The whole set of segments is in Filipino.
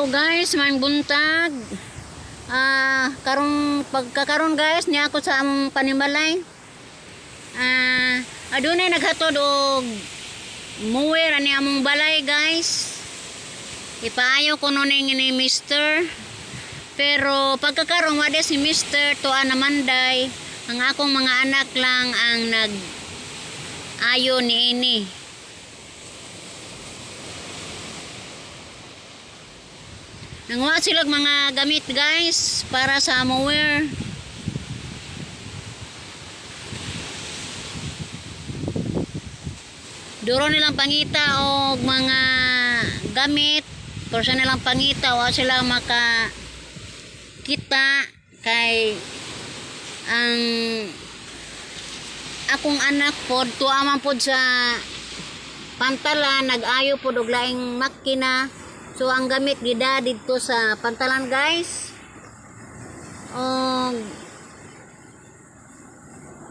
Hello guys, maayong buntag. Pagkakaron guys niya ako sa among panimalay. Adunay naghatod og muwer ani among balay guys. Ipaayo ko nun ni Mr. Pero pagkakaron wala si Mr. tuwa naman day. Ang akong mga anak lang ang nag-ayo ni ini. Nanguha sila mga gamit guys para sa mower. Duro nilang pangita og mga gamit. Kursa nilang pangita wa sila makakita kay ang akong anak pod tuwa man pod sa pantalan nag-ayo pod og laing makina. So ang gamit gida dito sa pantalan guys.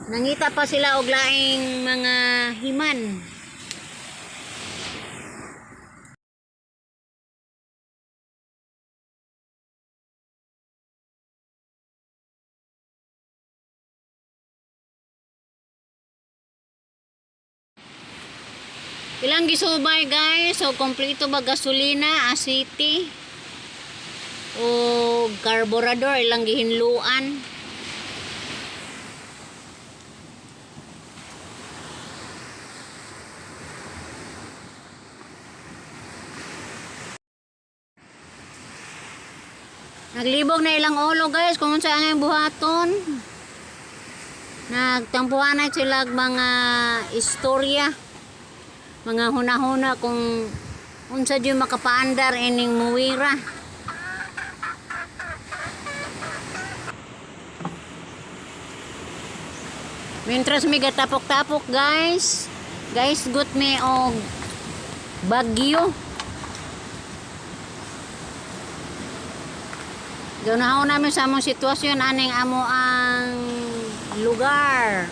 Nangita pa sila og laing mga himan. Ilang gisubay guys, so kompleto ba gasolina, asiti o carburetor, ilang gihinluan. Naglibog na ilang ulo guys kung saan ang buhaton. Nagtampuhan na sila mga istorya, mga hunahuna kung unsa di makapaandar ining muwira. Mintras may gatapok-tapok guys gut me og bagyo. Ganahaw namin sa among sitwasyon aning amo ang lugar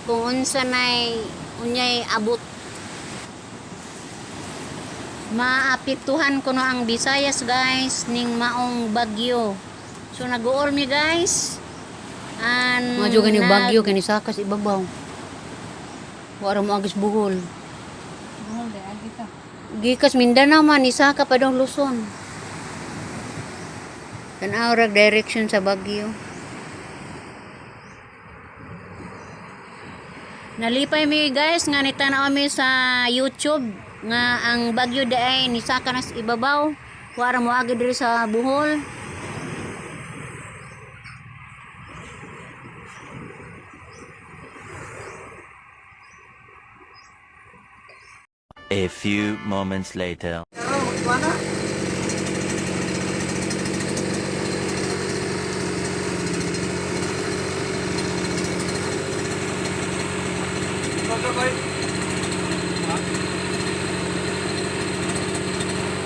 kung unsa nay unyay abot. Maapektuhan ko no ang Visayas guys ning maong bagyo. So nag-uol mi guys. Mga juga ni bagyo kani sakas ibabaw. Wala mo agis buhol. Buhol day agita. Gikas Mindanao man isaka pa daw Luzon. Tanaw ra direction sa bagyo. Nalipay mi guys nga nitanaw mi sa YouTube nga ang bagyo daay ni saka nas ibabaw wala mo agi diri sa buhol. A few moments later.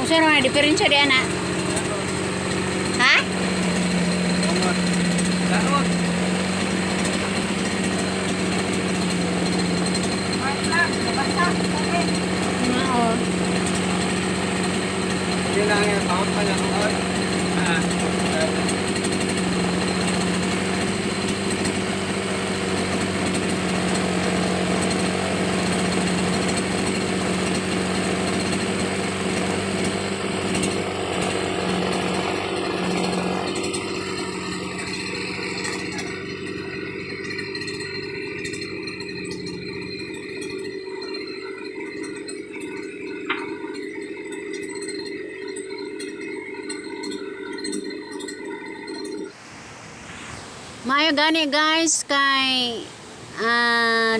Kung sino na diferensya di anak? Ha? Hindi lang yung takot pa niya noon. Maayo gani guys kay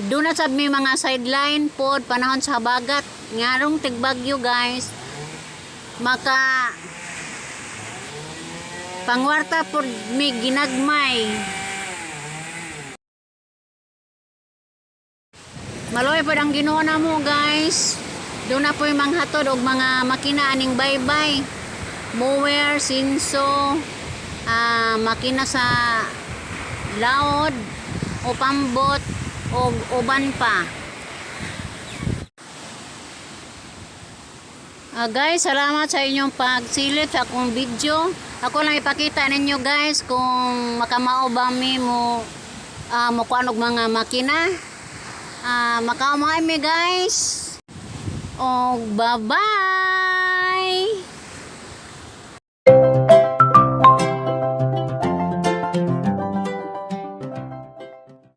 doon na sad may mga sideline pod panahon sa habagat ngarong tigbagyo guys maka pangwarta pod mi ginagmay maloy pod ang Ginoo namo guys. Doon na po yung manghatod og mga makina aning baybay, mower, sinso, makina sa laod o pambot o uban pa. Guys, salamat sa inyong pagsilip sa akong video. Ako lang ipakita ninyo guys kung makamao ba mi mo kuan og mga makina. Makaumay mi guys. Og bye-bye.